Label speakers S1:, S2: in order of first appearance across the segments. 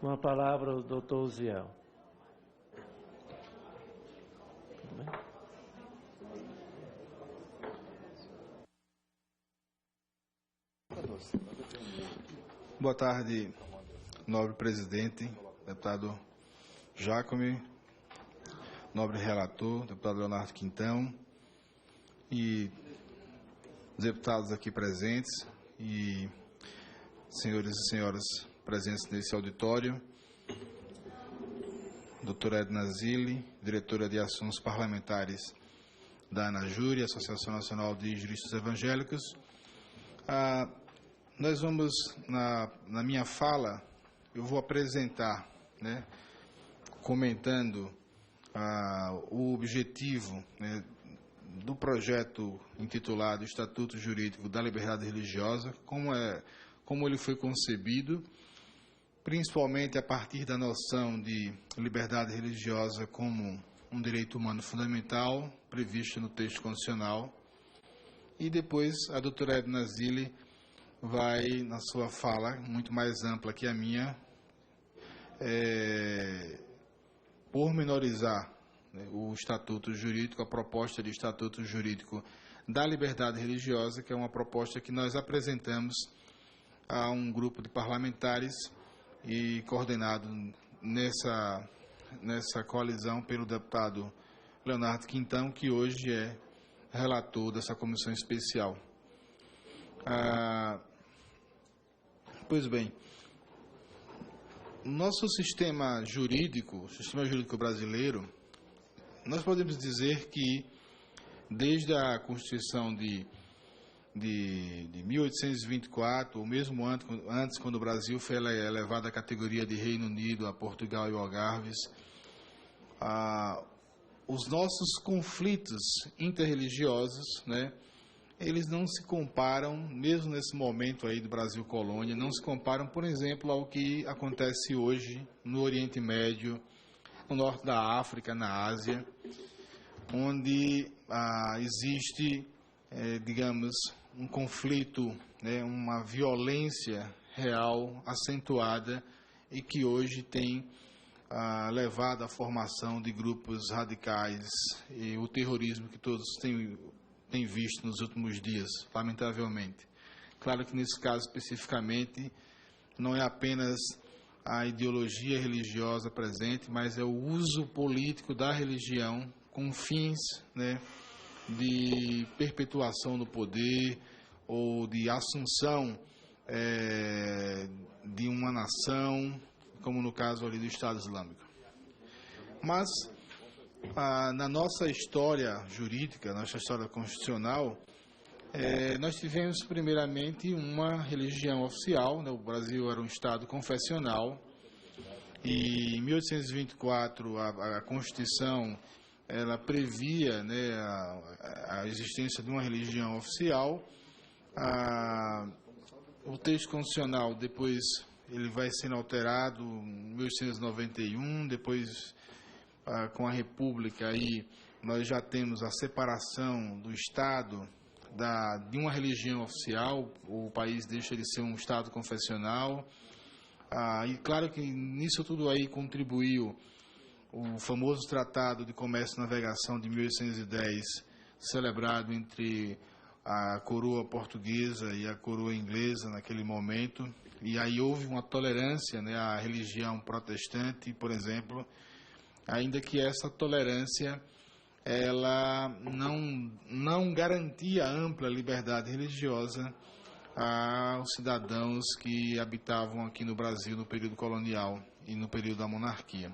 S1: Com a palavra o doutor Uziel.
S2: Boa tarde, nobre presidente, deputado Jacome, nobre relator, deputado Leonardo Quintão, e os deputados aqui presentes, e senhores e senhoras presentes nesse auditório, doutora Edna Zilli, diretora de Assuntos Parlamentares da ANAJURE, Associação Nacional de Juristas Evangélicos. Nós vamos, na minha fala, eu vou apresentar, comentando o objetivo do projeto intitulado Estatuto Jurídico da Liberdade Religiosa, como ele foi concebido, principalmente a partir da noção de liberdade religiosa como um direito humano fundamental, previsto no texto constitucional. E depois a doutora Edna Zilli vai, na sua fala, muito mais ampla que a minha, pormenorizar o Estatuto Jurídico, a proposta de Estatuto Jurídico da Liberdade Religiosa, que é uma proposta que nós apresentamos a um grupo de parlamentares e coordenado nessa coalizão pelo deputado Leonardo Quintão, que hoje é relator dessa comissão especial. Pois bem, nosso sistema jurídico brasileiro, nós podemos dizer que desde a Constituição de 1824, ou mesmo antes, quando o Brasil foi elevado à categoria de Reino Unido, a Portugal e o Algarves, os nossos conflitos interreligiosos, eles não se comparam, mesmo nesse momento aí do Brasil colônia, não se comparam, por exemplo, ao que acontece hoje no Oriente Médio, no norte da África, na Ásia, onde existe, digamos, um conflito, uma violência real, acentuada, e que hoje tem levado à formação de grupos radicais e o terrorismo que todos têm visto nos últimos dias, lamentavelmente. Claro que nesse caso especificamente não é apenas a ideologia religiosa presente, mas é o uso político da religião com fins, de perpetuação do poder ou de assunção de uma nação, como no caso ali do Estado Islâmico. Mas na nossa história jurídica, nossa história constitucional, nós tivemos primeiramente uma religião oficial, o Brasil era um Estado confessional, e em 1824 a Constituição ela previa a existência de uma religião oficial. O texto constitucional depois ele vai sendo alterado em 1891, depois com a República aí nós já temos a separação do Estado de uma religião oficial, o país deixa de ser um Estado confessional, e claro que nisso tudo aí contribuiu o famoso Tratado de Comércio e Navegação de 1810, celebrado entre a coroa portuguesa e a coroa inglesa naquele momento, e aí houve uma tolerância à religião protestante, por exemplo, ainda que essa tolerância ela não garantia ampla liberdade religiosa aos cidadãos que habitavam aqui no Brasil no período colonial e no período da monarquia.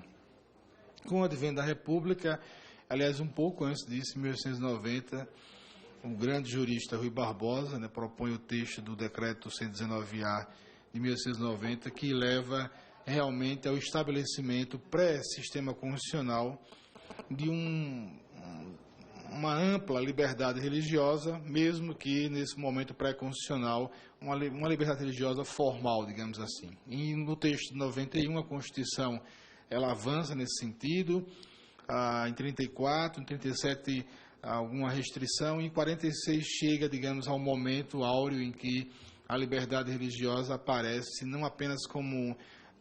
S2: Com o advento da República, aliás, um pouco antes disso, em 1890, o grande jurista Rui Barbosa propõe o texto do decreto 119A de 1890, que leva realmente ao estabelecimento pré-sistema constitucional de uma ampla liberdade religiosa, mesmo que nesse momento pré-constitucional, uma liberdade religiosa formal, digamos assim. E no texto de 91, a Constituição ela avança nesse sentido, em 34, em 37 alguma restrição, e em 46 chega, digamos, ao momento áureo em que a liberdade religiosa aparece não apenas como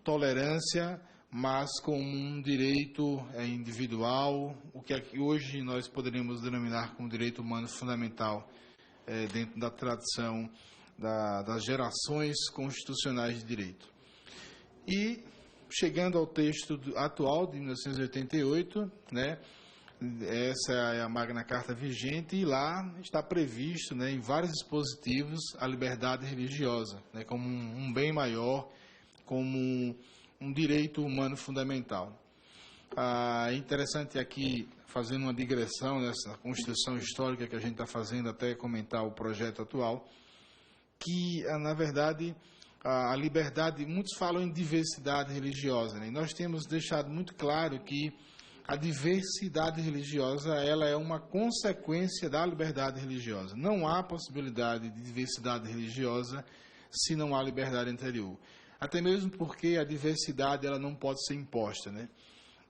S2: tolerância, mas como um direito individual, o que aqui hoje nós poderíamos denominar como direito humano fundamental, dentro da tradição das gerações constitucionais de direito. E, chegando ao texto atual de 1988, né, essa é a Magna Carta vigente, e lá está previsto, né, em vários dispositivos, a liberdade religiosa, né, como um bem maior, como um direito humano fundamental. É interessante aqui, fazendo uma digressão nessa Constituição histórica que a gente está fazendo até comentar o projeto atual, que, na verdade, a liberdade, muitos falam em diversidade religiosa, né? E nós temos deixado muito claro que a diversidade religiosa, ela é uma consequência da liberdade religiosa. Não há possibilidade de diversidade religiosa se não há liberdade interior. Até mesmo porque a diversidade, ela não pode ser imposta, né?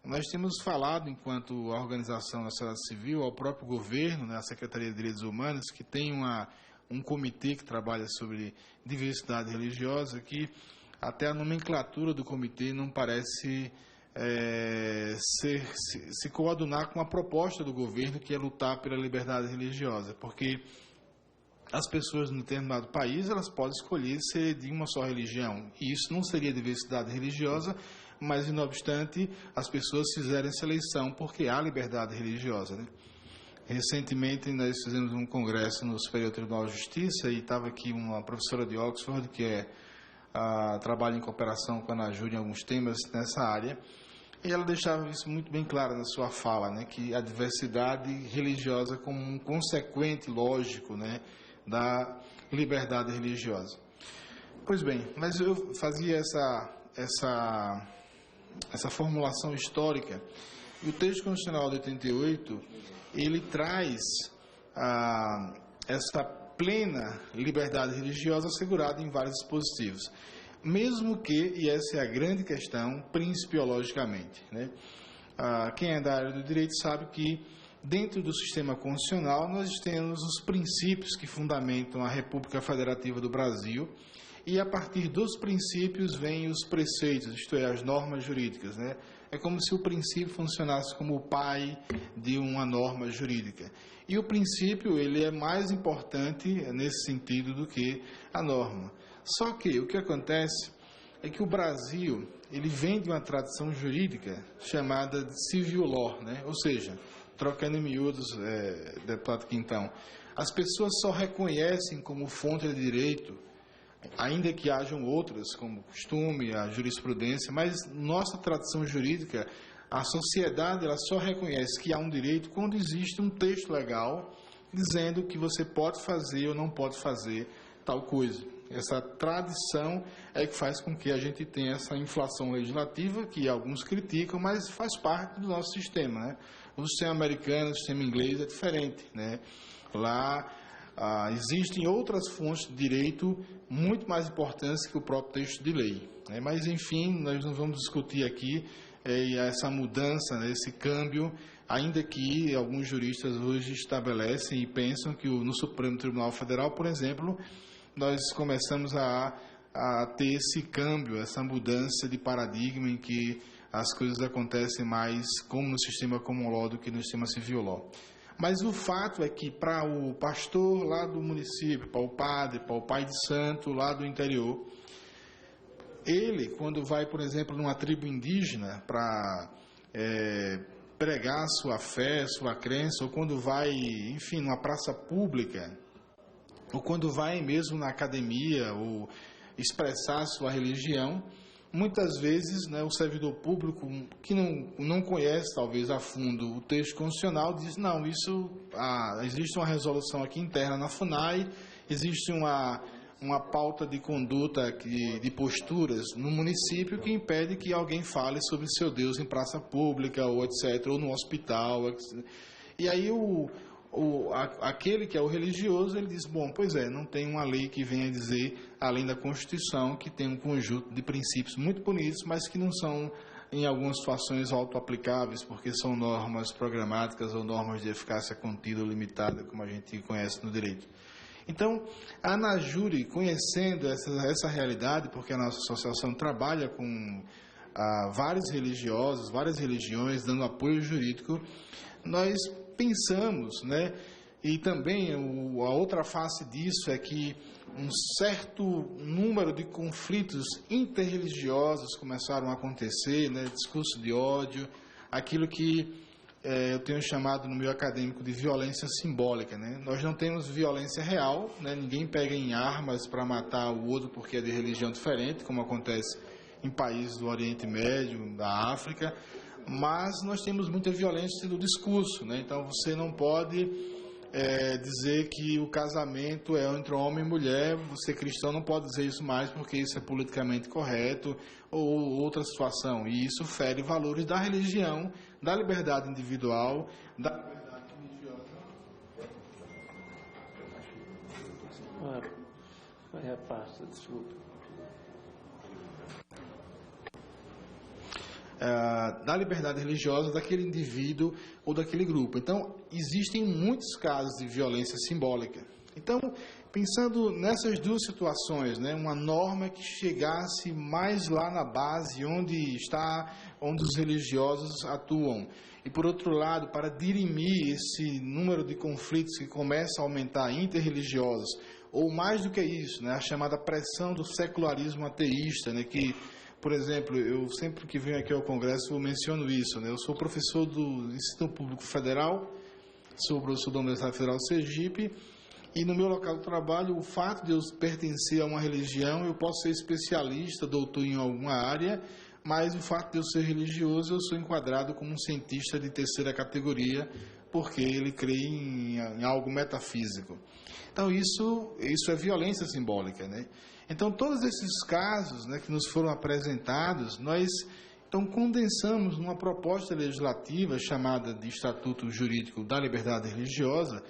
S2: Nós temos falado, enquanto organização da sociedade civil, ao próprio governo, né, a Secretaria de Direitos Humanos, que tem um comitê que trabalha sobre diversidade religiosa, que até a nomenclatura do comitê não parece se coadunar com a proposta do governo, que é lutar pela liberdade religiosa, porque as pessoas no determinado país, elas podem escolher ser de uma só religião, e isso não seria diversidade religiosa, mas, não obstante, as pessoas fizeram essa eleição porque há liberdade religiosa, né? Recentemente, nós fizemos um congresso no Superior Tribunal de Justiça e estava aqui uma professora de Oxford, que trabalha em cooperação com a ANAJUR em alguns temas nessa área, e ela deixava isso muito bem claro na sua fala, né, que a diversidade religiosa como um consequente lógico, né, da liberdade religiosa. Pois bem, mas eu fazia essa formulação histórica, e o texto constitucional de 88, ele traz essa plena liberdade religiosa assegurada em vários dispositivos. Mesmo que, e essa é a grande questão, principiologicamente, né? Quem é da área do direito sabe que, dentro do sistema constitucional, nós temos os princípios que fundamentam a República Federativa do Brasil, e a partir dos princípios vêm os preceitos, isto é, as normas jurídicas, né? É como se o princípio funcionasse como o pai de uma norma jurídica. E o princípio, ele é mais importante nesse sentido do que a norma. Só que o que acontece é que o Brasil, ele vem de uma tradição jurídica chamada de civil law, né? Ou seja, trocando em miúdos, deputado Quintão, as pessoas só reconhecem como fonte de direito, ainda que hajam outras, como o costume, a jurisprudência, mas nossa tradição jurídica, a sociedade, ela só reconhece que há um direito quando existe um texto legal dizendo que você pode fazer ou não pode fazer tal coisa. Essa tradição é que faz com que a gente tenha essa inflação legislativa, que alguns criticam, mas faz parte do nosso sistema, né? O sistema americano, o sistema inglês é diferente, né? Lá existem outras fontes de direito muito mais importantes que o próprio texto de lei, né? Mas, enfim, nós não vamos discutir aqui essa mudança, né, esse câmbio, ainda que alguns juristas hoje estabelecem e pensam que no Supremo Tribunal Federal, por exemplo, nós começamos a ter esse câmbio, essa mudança de paradigma em que as coisas acontecem mais como no sistema common law do que no sistema civil law. Mas o fato é que para o pastor lá do município, para o padre, para o pai de santo lá do interior, ele, quando vai, por exemplo, numa tribo indígena para pregar sua fé, sua crença, ou quando vai, enfim, numa praça pública, ou quando vai mesmo na academia, ou expressar sua religião, muitas vezes, né, o servidor público que não conhece talvez a fundo o texto constitucional diz, não, existe uma resolução aqui interna na FUNAI, existe uma pauta de conduta, de posturas no município que impede que alguém fale sobre seu Deus em praça pública, ou etc., ou no hospital. E aí aquele que é o religioso, ele diz, bom, pois não tem uma lei que venha dizer, além da Constituição, que tem um conjunto de princípios muito bonitos, mas que não são, em algumas situações, auto-aplicáveis, porque são normas programáticas ou normas de eficácia contida ou limitada, como a gente conhece no direito. Então, a Anajure, conhecendo essa realidade, porque a nossa associação trabalha com vários religiosos, várias religiões, dando apoio jurídico, nós pensamos, né? E também a outra face disso é que um certo número de conflitos interreligiosos começaram a acontecer, né? Discurso de ódio, aquilo que eu tenho chamado no meio acadêmico de violência simbólica, né? Nós não temos violência real, né? Ninguém pega em armas para matar o outro porque é de religião diferente, como acontece em países do Oriente Médio, da África, mas nós temos muita violência no discurso, né? Então você não pode dizer que o casamento é entre homem e mulher, você cristão não pode dizer isso mais porque isso é politicamente correto, ou outra situação, e isso fere valores da religião, da liberdade individual, da liberdade religiosa.
S1: Vai a pasta, desculpa.
S2: Da liberdade religiosa daquele indivíduo ou daquele grupo. Então, existem muitos casos de violência simbólica. Então, pensando nessas duas situações, né, uma norma que chegasse mais lá na base, onde os religiosos atuam, e por outro lado, para dirimir esse número de conflitos que começa a aumentar interreligiosos, ou mais do que isso, né, a chamada pressão do secularismo ateísta, né, que por exemplo, eu sempre que venho aqui ao Congresso eu menciono isso, né? Eu sou professor do Ensino Público Federal, sou professor da Universidade Federal de Sergipe, e no meu local de trabalho, o fato de eu pertencer a uma religião, eu posso ser especialista, doutor em alguma área, mas o fato de eu ser religioso, eu sou enquadrado como um cientista de terceira categoria, porque ele crê em algo metafísico. Então, isso é violência simbólica, né? Então, todos esses casos, né, que nos foram apresentados, nós então condensamos numa proposta legislativa chamada de Estatuto Jurídico da Liberdade Religiosa,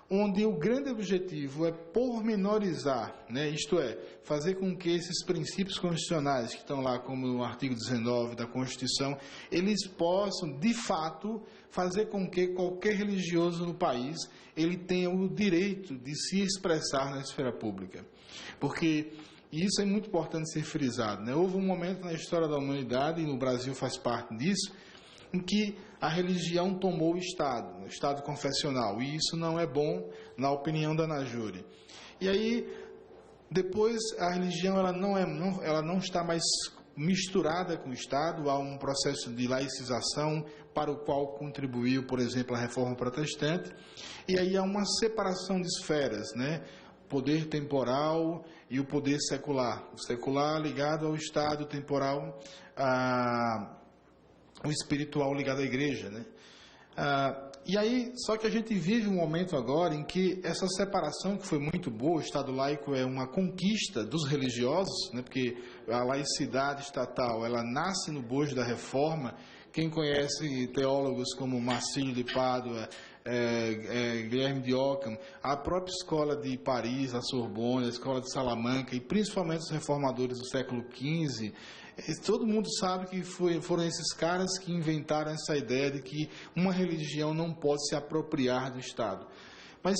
S2: onde o grande objetivo é pormenorizar, né, isto é, fazer com que esses princípios constitucionais que estão lá, como no artigo 19 da Constituição, eles possam, de fato, fazer com que qualquer religioso no país ele tenha o direito de se expressar na esfera pública. Porque isso é muito importante ser frisado, né? Houve um momento na história da humanidade, e no Brasil faz parte disso, em que a religião tomou o Estado confessional, e isso não é bom na opinião da Anajure. E aí, depois, a religião ela não está mais misturada com o Estado, há um processo de laicização para o qual contribuiu, por exemplo, a Reforma Protestante, e aí há uma separação de esferas, né? O poder temporal e o poder secular. O secular ligado ao Estado, o temporal o espiritual ligado à igreja, né? E aí, só que a gente vive um momento agora em que essa separação, que foi muito boa, o Estado laico é uma conquista dos religiosos, né? Porque a laicidade estatal, ela nasce no bojo da Reforma. Quem conhece teólogos como Marcílio de Pádua, Guilherme de Ockham, a própria escola de Paris, a Sorbonne, a escola de Salamanca, e principalmente os reformadores do século XV, todo mundo sabe que foram esses caras que inventaram essa ideia de que uma religião não pode se apropriar do Estado. Mas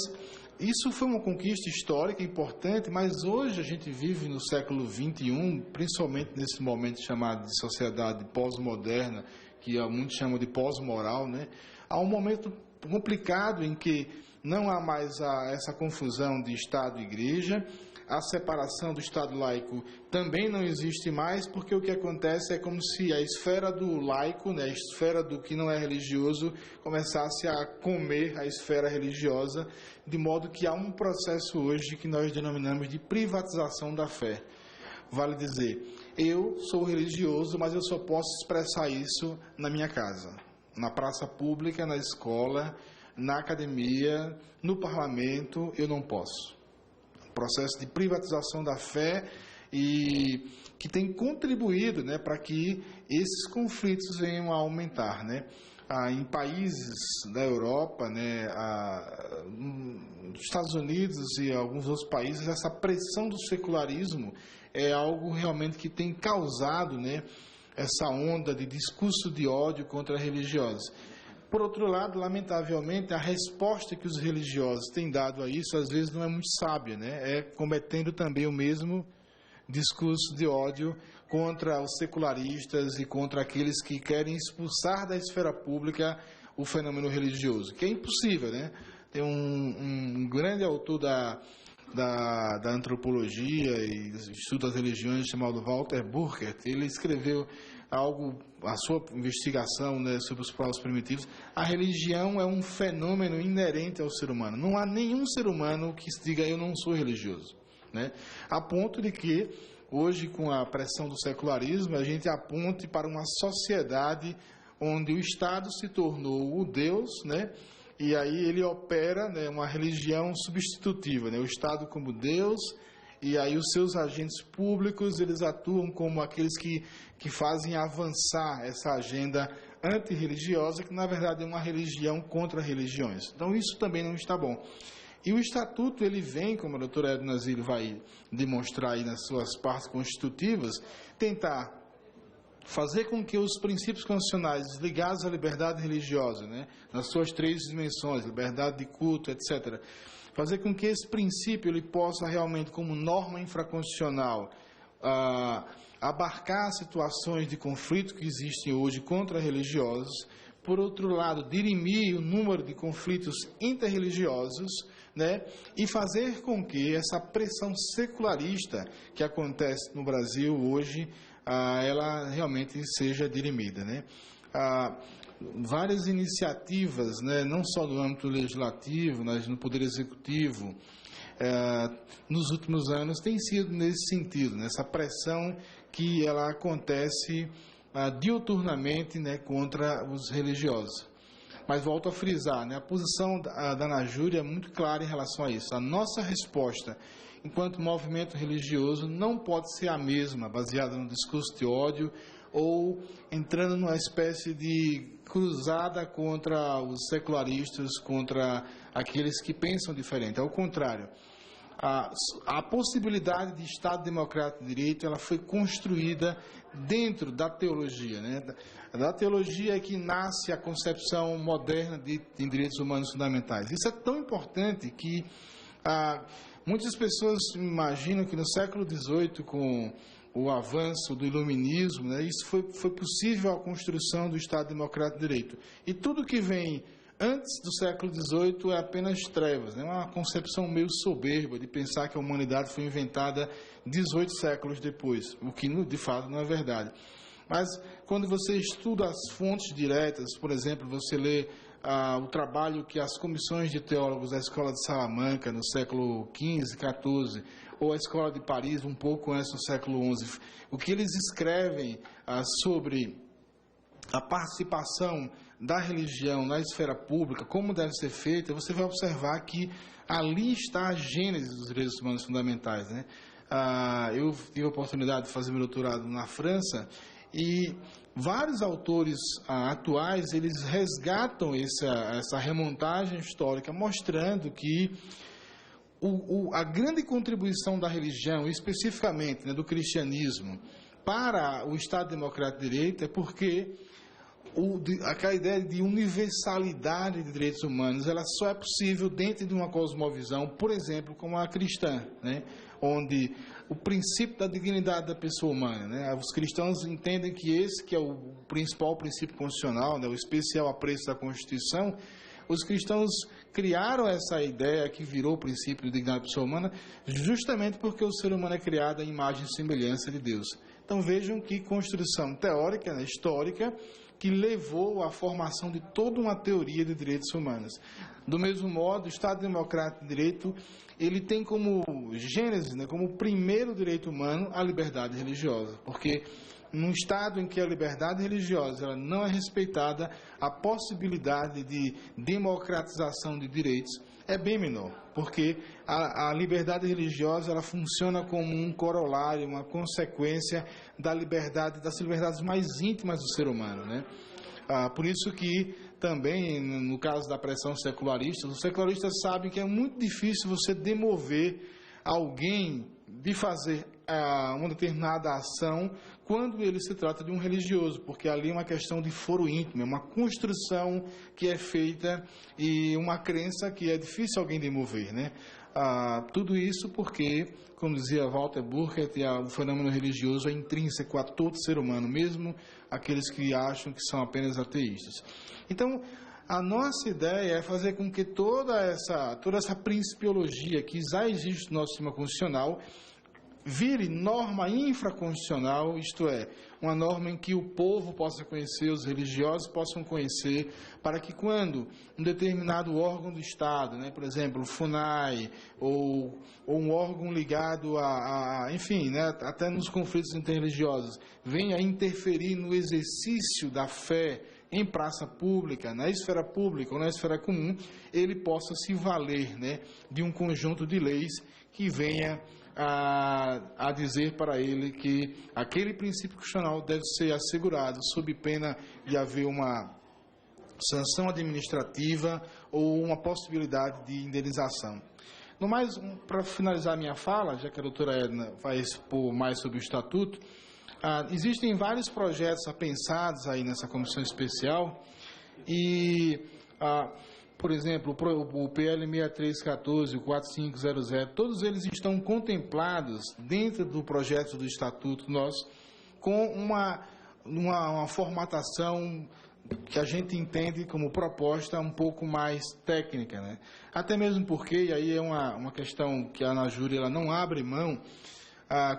S2: isso foi uma conquista histórica importante, mas hoje a gente vive no século XXI, principalmente nesse momento chamado de sociedade pós-moderna, que muitos chamam de pós-moral, né? Há um momento complicado em que não há mais essa confusão de Estado e Igreja, a separação do Estado laico também não existe mais, porque o que acontece é como se a esfera do laico, né, a esfera do que não é religioso, começasse a comer a esfera religiosa, de modo que há um processo hoje que nós denominamos de privatização da fé. Vale dizer, eu sou religioso, mas eu só posso expressar isso na minha casa, na praça pública, na escola, na academia, no parlamento, eu não posso. Processo de privatização da fé e que tem contribuído, né, para que esses conflitos venham a aumentar, né? Em países da Europa, né, nos Estados Unidos e alguns outros países, essa pressão do secularismo é algo realmente que tem causado, né, essa onda de discurso de ódio contra religiosos. Por outro lado, lamentavelmente, a resposta que os religiosos têm dado a isso, às vezes, não é muito sábia, né? É cometendo também o mesmo discurso de ódio contra os secularistas e contra aqueles que querem expulsar da esfera pública o fenômeno religioso, que é impossível, né? Tem um grande autor da antropologia e estudo das religiões chamado Walter Burkert. Ele escreveu a sua investigação, né, sobre os povos primitivos. A religião é um fenômeno inerente ao ser humano. Não há nenhum ser humano que se diga eu não sou religioso, né? A ponto de que hoje, com a pressão do secularismo, a gente aponte para uma sociedade onde o Estado se tornou o Deus, né? E aí ele opera, né, uma religião substitutiva, né? O Estado como Deus, e aí os seus agentes públicos, eles atuam como aqueles que fazem avançar essa agenda antirreligiosa, que na verdade é uma religião contra religiões. Então isso também não está bom. E o Estatuto, ele vem, como a doutora Edna Zilli vai demonstrar aí nas suas partes constitutivas, tentar fazer com que os princípios constitucionais ligados à liberdade religiosa, né, nas suas 3 dimensões, liberdade de culto, etc., fazer com que esse princípio ele possa realmente, como norma infraconstitucional, abarcar situações de conflito que existem hoje contra religiosos. Por outro lado, dirimir o número de conflitos interreligiosos, né, e fazer com que essa pressão secularista que acontece no Brasil hoje, ela realmente seja dirimida, né? Várias iniciativas, né, não só no âmbito legislativo, mas no Poder Executivo, nos últimos anos, tem sido nesse sentido, nessa pressão que ela acontece diuturnamente, né, contra os religiosos. Mas volto a frisar, né, a posição da Anajure é muito clara em relação a isso. A nossa resposta, enquanto movimento religioso, não pode ser a mesma, baseada no discurso de ódio ou entrando numa espécie de cruzada contra os secularistas, contra aqueles que pensam diferente. Ao contrário, a possibilidade de Estado Democrático de Direito, ela foi construída dentro da teologia, né? Da teologia é que nasce a concepção moderna de direitos humanos fundamentais. Isso é tão importante que muitas pessoas imaginam que no século XVIII, com o avanço do iluminismo, né, isso foi possível a construção do Estado Democrático de Direito. E tudo que vem antes do século XVIII é apenas trevas, né? Uma concepção meio soberba de pensar que a humanidade foi inventada 18 séculos depois, o que de fato não é verdade. Mas quando você estuda as fontes diretas, por exemplo, você lê o trabalho que as comissões de teólogos da Escola de Salamanca no século XV, XIV, ou a Escola de Paris um pouco antes, no século XI, o que eles escrevem sobre a participação da religião na esfera pública, como deve ser feita, você vai observar que ali está a gênese dos direitos humanos fundamentais, né? Eu tive a oportunidade de fazer meu doutorado na França e vários autores atuais, eles resgatam essa remontagem histórica, mostrando que a grande contribuição da religião, especificamente, né, do cristianismo, para o Estado Democrático de Direito é porque aquela ideia de universalidade de direitos humanos, ela só é possível dentro de uma cosmovisão, por exemplo, como a cristã, né? Onde o princípio da dignidade da pessoa humana, né? Os cristãos entendem que esse que é o principal princípio constitucional, né? O especial apreço da Constituição. Os cristãos criaram essa ideia que virou o princípio de dignidade da pessoa humana justamente porque o ser humano é criado à imagem e semelhança de Deus. Então vejam que construção teórica, né, histórica, que levou à formação de toda uma teoria de direitos humanos. Do mesmo modo, o Estado Democrático de Direito, ele tem como gênese, né, como primeiro direito humano, a liberdade religiosa, porque num Estado em que a liberdade religiosa ela não é respeitada, a possibilidade de democratização de direitos é bem menor, porque a liberdade religiosa ela funciona como um corolário, uma consequência das liberdades mais íntimas do ser humano, né? Por isso que também, no caso da pressão secularista, os secularistas sabem que é muito difícil você demover alguém de fazer uma determinada ação quando ele se trata de um religioso, porque ali é uma questão de foro íntimo, é uma construção que é feita e uma crença que é difícil alguém demover, né? Tudo isso porque, como dizia Walter Burkert, o fenômeno religioso é intrínseco a todo ser humano, mesmo aqueles que acham que são apenas ateístas. Então, a nossa ideia é fazer com que toda essa principiologia que já existe no nosso sistema constitucional vire norma infraconstitucional, isto é, uma norma em que o povo possa conhecer, os religiosos possam conhecer, para que quando um determinado órgão do Estado, né, por exemplo, o FUNAI, ou um órgão ligado enfim, né, até nos conflitos interreligiosos, venha interferir no exercício da fé em praça pública, na esfera pública ou na esfera comum, ele possa se valer, né, de um conjunto de leis que venha a dizer para ele que aquele princípio constitucional deve ser assegurado sob pena de haver uma sanção administrativa ou uma possibilidade de indenização. No mais, para finalizar minha fala, já que a doutora Edna vai expor mais sobre o Estatuto, existem vários projetos pensados aí nessa comissão especial e por exemplo, o PL 6314, o 4500, todos eles estão contemplados dentro do projeto do Estatuto nosso com uma formatação que a gente entende como proposta um pouco mais técnica, né? Até mesmo porque, e aí é uma questão que a ANAJURE ela não abre mão,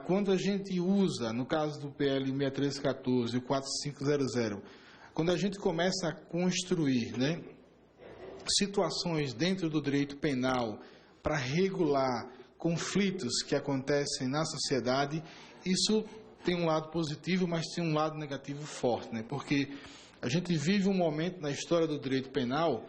S2: quando a gente usa, no caso do PL 6314 e o 4500, quando a gente começa a construir, né, situações dentro do direito penal para regular conflitos que acontecem na sociedade, isso tem um lado positivo, mas tem um lado negativo forte, né? Porque a gente vive um momento na história do direito penal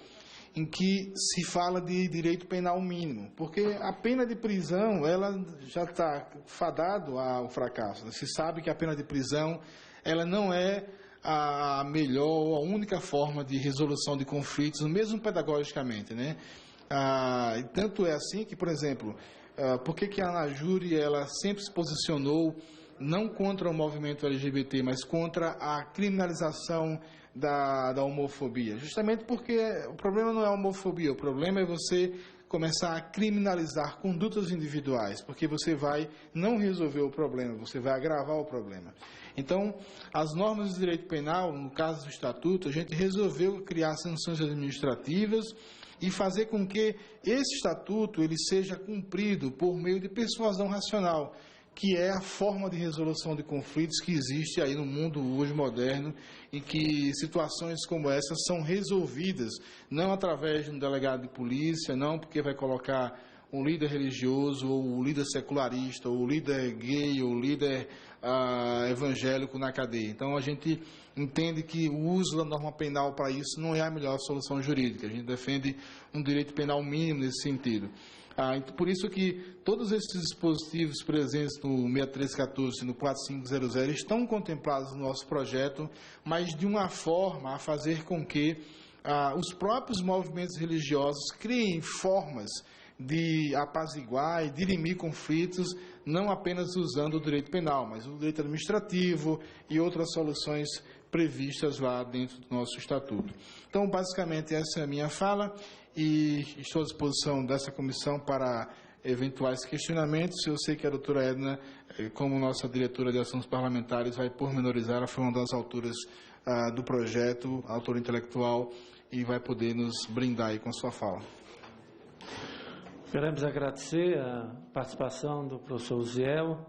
S2: em que se fala de direito penal mínimo, porque a pena de prisão ela já está fadado ao fracasso. Se sabe que a pena de prisão ela não é a melhor ou a única forma de resolução de conflitos, mesmo pedagogicamente, né? Tanto é assim que, por exemplo, por que a ANAJURE ela sempre se posicionou não contra o movimento LGBT, mas contra a criminalização da homofobia? Justamente porque o problema não é a homofobia, o problema é você começar a criminalizar condutas individuais, porque você vai não resolver o problema, você vai agravar o problema. Então, as normas de direito penal, no caso do Estatuto, a gente resolveu criar sanções administrativas e fazer com que esse Estatuto ele seja cumprido por meio de persuasão racional, que é a forma de resolução de conflitos que existe aí no mundo hoje moderno, em que situações como essas são resolvidas, não através de um delegado de polícia, não porque vai colocar um líder religioso, ou o líder secularista, ou o líder gay, ou o líder evangélico na cadeia. Então, a gente entende que o uso da norma penal para isso não é a melhor solução jurídica. A gente defende um direito penal mínimo nesse sentido. Por isso que todos esses dispositivos presentes no 6314 e no 4500 estão contemplados no nosso projeto, mas de uma forma a fazer com que os próprios movimentos religiosos criem formas de apaziguar e dirimir conflitos, não apenas usando o direito penal, mas o direito administrativo e outras soluções previstas lá dentro do nosso Estatuto. Então, basicamente, essa é a minha fala e estou à disposição dessa comissão para eventuais questionamentos. Eu sei que a doutora Edna, como nossa diretora de Ações Parlamentares, vai pormenorizar, ela foi uma das autoras do projeto, autora intelectual, e vai poder nos brindar aí com a sua fala.
S1: Queremos agradecer a participação do professor Uziel,